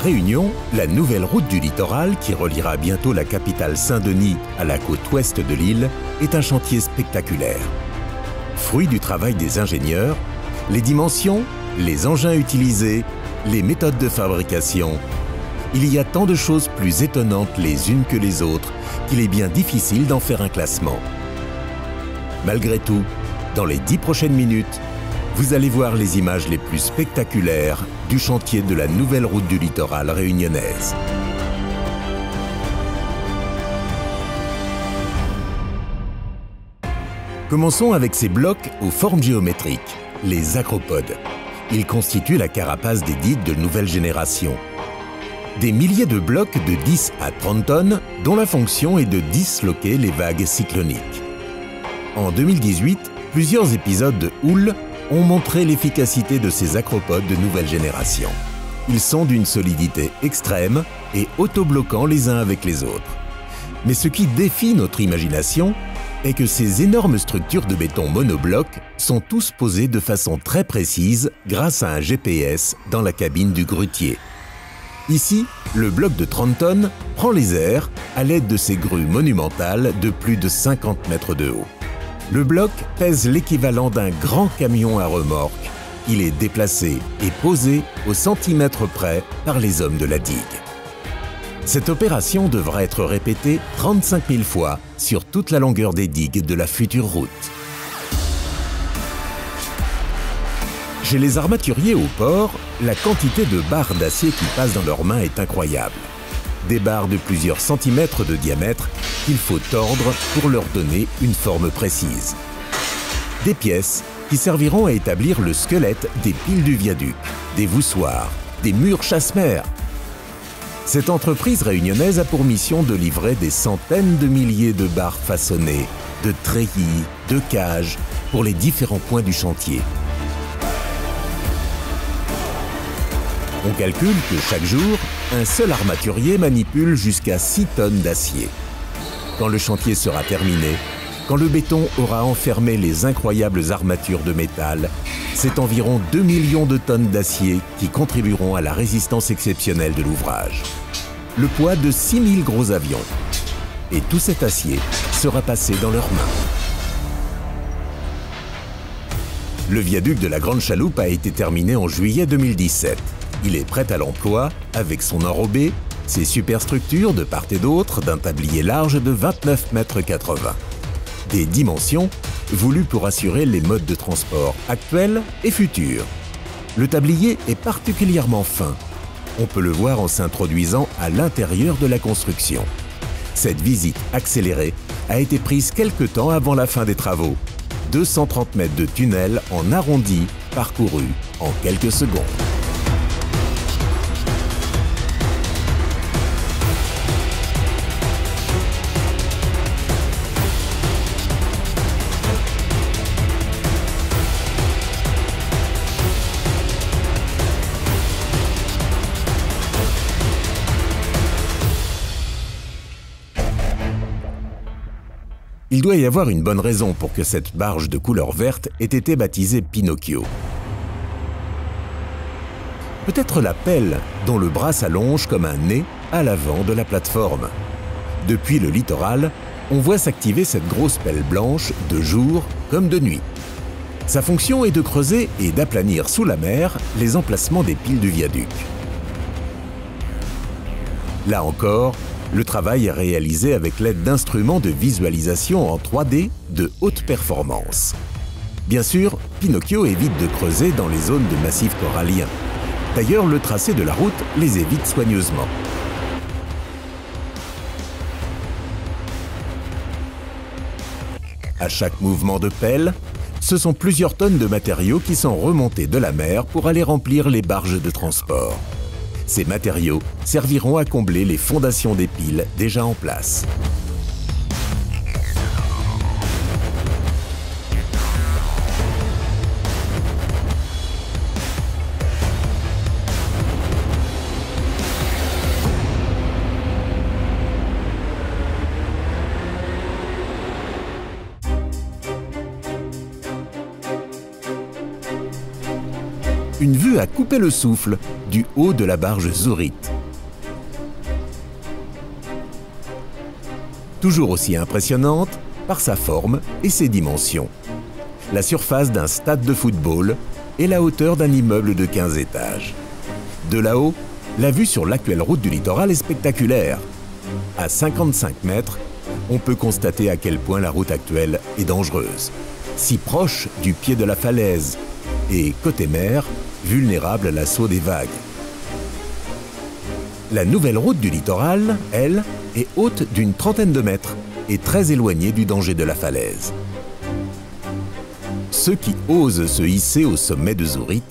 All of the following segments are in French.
Réunion, la nouvelle route du littoral qui reliera bientôt la capitale Saint-Denis à la côte ouest de l'île est un chantier spectaculaire. Fruit du travail des ingénieurs, les dimensions, les engins utilisés, les méthodes de fabrication, il y a tant de choses plus étonnantes les unes que les autres qu'il est bien difficile d'en faire un classement. Malgré tout, dans les 10 prochaines minutes, vous allez voir les images les plus spectaculaires du chantier de la nouvelle route du littoral réunionnaise. Commençons avec ces blocs aux formes géométriques, les acropodes. Ils constituent la carapace des digues de nouvelle génération. Des milliers de blocs de 10 à 30 tonnes dont la fonction est de disloquer les vagues cycloniques. En 2018, plusieurs épisodes de Houle ont montré l'efficacité de ces acropodes de nouvelle génération. Ils sont d'une solidité extrême et autobloquants les uns avec les autres. Mais ce qui défie notre imagination est que ces énormes structures de béton monobloc sont tous posées de façon très précise grâce à un GPS dans la cabine du grutier. Ici, le bloc de 30 tonnes prend les airs à l'aide de ces grues monumentales de plus de 50 mètres de haut. Le bloc pèse l'équivalent d'un grand camion à remorque. Il est déplacé et posé au centimètre près par les hommes de la digue. Cette opération devra être répétée 35 000 fois sur toute la longueur des digues de la future route. Chez les armaturiers au port, la quantité de barres d'acier qui passent dans leurs mains est incroyable. Des barres de plusieurs centimètres de diamètre qu'il faut tordre pour leur donner une forme précise. Des pièces qui serviront à établir le squelette des piles du viaduc, des voussoirs, des murs chasse-mer. Cette entreprise réunionnaise a pour mission de livrer des centaines de milliers de barres façonnées, de treillis, de cages pour les différents points du chantier. On calcule que chaque jour, un seul armaturier manipule jusqu'à 6 tonnes d'acier. Quand le chantier sera terminé, quand le béton aura enfermé les incroyables armatures de métal, c'est environ 2 millions de tonnes d'acier qui contribueront à la résistance exceptionnelle de l'ouvrage. Le poids de 6 000 gros avions. Et tout cet acier sera passé dans leurs mains. Le viaduc de la Grande Chaloupe a été terminé en juillet 2017. Il est prêt à l'emploi avec son enrobé, ses superstructures de part et d'autre d'un tablier large de 29,80 mètres. Des dimensions voulues pour assurer les modes de transport actuels et futurs. Le tablier est particulièrement fin. On peut le voir en s'introduisant à l'intérieur de la construction. Cette visite accélérée a été prise quelque temps avant la fin des travaux. 230 mètres de tunnel en arrondi parcourus en quelques secondes. Il doit y avoir une bonne raison pour que cette barge de couleur verte ait été baptisée Pinocchio. Peut-être la pelle dont le bras s'allonge comme un nez à l'avant de la plateforme. Depuis le littoral, on voit s'activer cette grosse pelle blanche de jour comme de nuit. Sa fonction est de creuser et d'aplanir sous la mer les emplacements des piles du viaduc. Là encore, le travail est réalisé avec l'aide d'instruments de visualisation en 3D de haute performance. Bien sûr, Pinocchio évite de creuser dans les zones de massifs coralliens. D'ailleurs, le tracé de la route les évite soigneusement. À chaque mouvement de pelle, ce sont plusieurs tonnes de matériaux qui sont remontés de la mer pour aller remplir les barges de transport. Ces matériaux serviront à combler les fondations des piles déjà en place. Une vue à couper le souffle du haut de la barge Zurich. toujours aussi impressionnante par sa forme et ses dimensions. La surface d'un stade de football et la hauteur d'un immeuble de 15 étages. De là-haut, la vue sur l'actuelle route du littoral est spectaculaire. À 55 mètres, on peut constater à quel point la route actuelle est dangereuse, si proche du pied de la falaise et, côté mer, vulnérable à l'assaut des vagues. La nouvelle route du littoral, elle, est haute d'une trentaine de mètres et très éloignée du danger de la falaise. Ceux qui osent se hisser au sommet de Zurich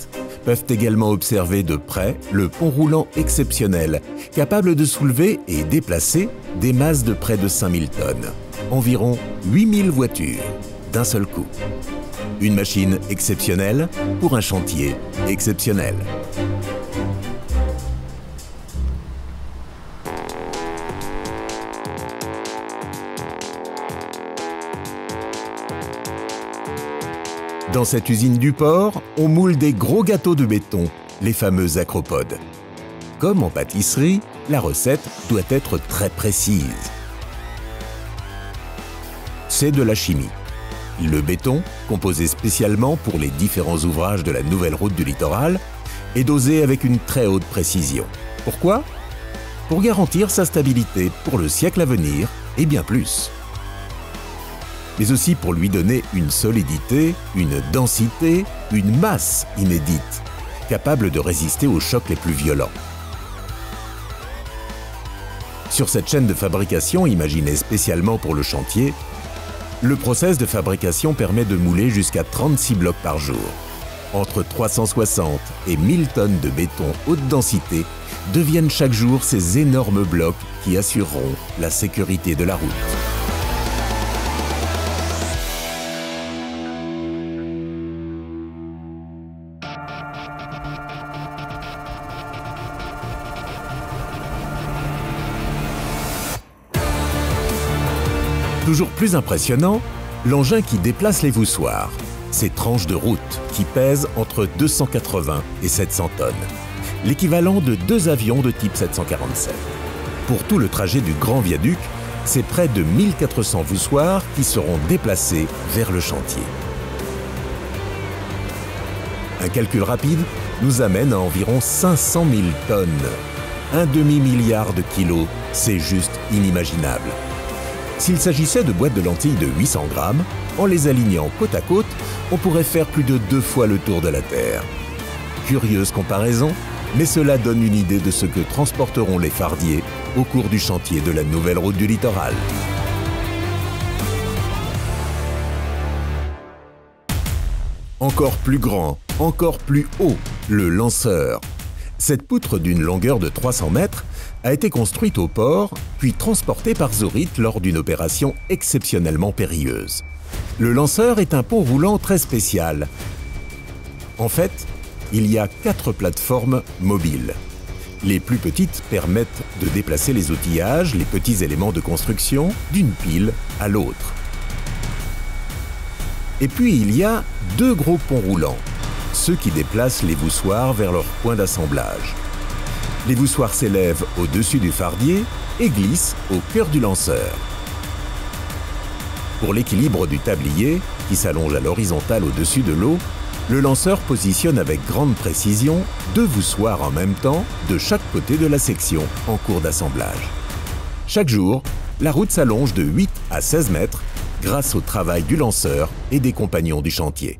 peuvent également observer de près le pont roulant exceptionnel, capable de soulever et déplacer des masses de près de 5000 tonnes, environ 8000 voitures, d'un seul coup. Une machine exceptionnelle pour un chantier exceptionnel. Dans cette usine du port, on moule des gros gâteaux de béton, les fameux acropodes. Comme en pâtisserie, la recette doit être très précise. C'est de la chimie. Le béton, composé spécialement pour les différents ouvrages de la nouvelle route du littoral, est dosé avec une très haute précision. Pourquoi? Pour garantir sa stabilité pour le siècle à venir et bien plus. Mais aussi pour lui donner une solidité, une densité, une masse inédite, capable de résister aux chocs les plus violents. Sur cette chaîne de fabrication imaginée spécialement pour le chantier, le process de fabrication permet de mouler jusqu'à 36 blocs par jour. Entre 360 et 1000 tonnes de béton haute densité deviennent chaque jour ces énormes blocs qui assureront la sécurité de la route. Toujours plus impressionnant, l'engin qui déplace les voussoirs, ces tranches de route qui pèsent entre 280 et 700 tonnes, l'équivalent de 2 avions de type 747. Pour tout le trajet du Grand Viaduc, c'est près de 1400 voussoirs qui seront déplacés vers le chantier. Un calcul rapide nous amène à environ 500 000 tonnes. Un demi-milliard de kilos, c'est juste inimaginable. S'il s'agissait de boîtes de lentilles de 800 grammes, en les alignant côte à côte, on pourrait faire plus de 2 fois le tour de la Terre. Curieuse comparaison, mais cela donne une idée de ce que transporteront les fardiers au cours du chantier de la nouvelle route du littoral. Encore plus grand, encore plus haut, le lanceur. Cette poutre d'une longueur de 300 mètres a été construite au port, puis transportée par Zurich lors d'une opération exceptionnellement périlleuse. Le lanceur est un pont roulant très spécial. En fait, il y a 4 plateformes mobiles. Les plus petites permettent de déplacer les outillages, les petits éléments de construction, d'une pile à l'autre. Et puis il y a 2 gros ponts roulants, ceux qui déplacent les voussoirs vers leur point d'assemblage. Les voussoirs s'élèvent au-dessus du fardier et glissent au cœur du lanceur. Pour l'équilibre du tablier, qui s'allonge à l'horizontale au-dessus de l'eau, le lanceur positionne avec grande précision 2 voussoirs en même temps de chaque côté de la section en cours d'assemblage. Chaque jour, la route s'allonge de 8 à 16 mètres grâce au travail du lanceur et des compagnons du chantier.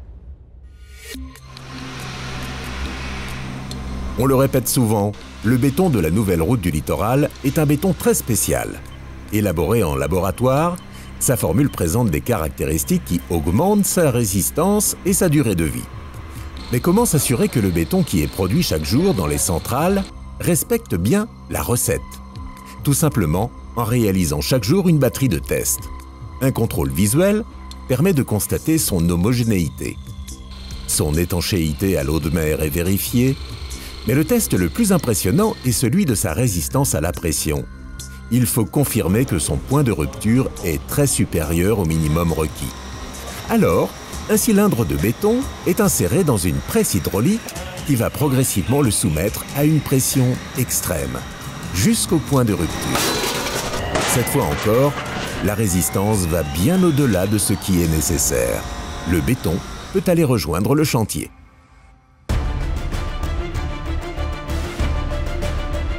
On le répète souvent, le béton de la nouvelle route du littoral est un béton très spécial. Élaboré en laboratoire, sa formule présente des caractéristiques qui augmentent sa résistance et sa durée de vie. Mais comment s'assurer que le béton qui est produit chaque jour dans les centrales respecte bien la recette? Tout simplement en réalisant chaque jour une batterie de tests. Un contrôle visuel permet de constater son homogénéité. Son étanchéité à l'eau de mer est vérifiée, mais le test le plus impressionnant est celui de sa résistance à la pression. Il faut confirmer que son point de rupture est très supérieur au minimum requis. Alors, un cylindre de béton est inséré dans une presse hydraulique qui va progressivement le soumettre à une pression extrême, jusqu'au point de rupture. Cette fois encore, La résistance va bien au-delà de ce qui est nécessaire. Le béton peut aller rejoindre le chantier.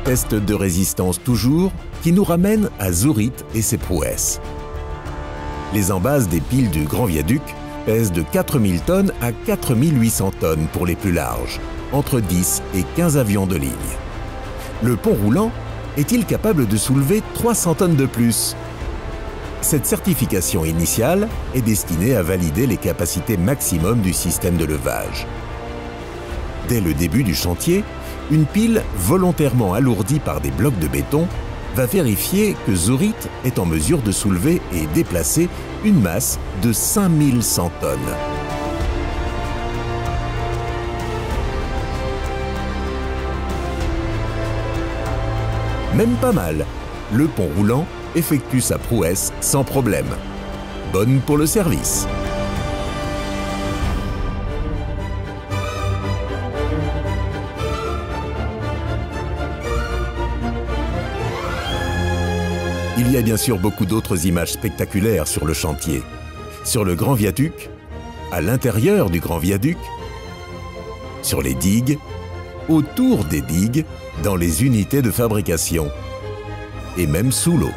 Test de résistance toujours, qui nous ramène à Zurich et ses prouesses. Les embases des piles du Grand Viaduc pèsent de 4000 tonnes à 4800 tonnes pour les plus larges, entre 10 et 15 avions de ligne. Le pont roulant est-il capable de soulever 300 tonnes de plus? Cette certification initiale est destinée à valider les capacités maximum du système de levage. Dès le début du chantier, une pile volontairement alourdie par des blocs de béton va vérifier que Zurich est en mesure de soulever et déplacer une masse de 5100 tonnes. Même pas mal, le pont roulant effectue sa prouesse sans problème. Bonne pour le service. Il y a bien sûr beaucoup d'autres images spectaculaires sur le chantier. Sur le Grand Viaduc, à l'intérieur du Grand Viaduc, sur les digues, autour des digues, dans les unités de fabrication, et même sous l'eau.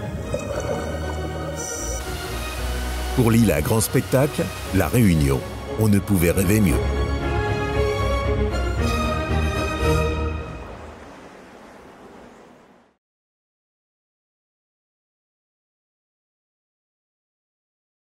Pour l'île à grand spectacle, La Réunion, on ne pouvait rêver mieux.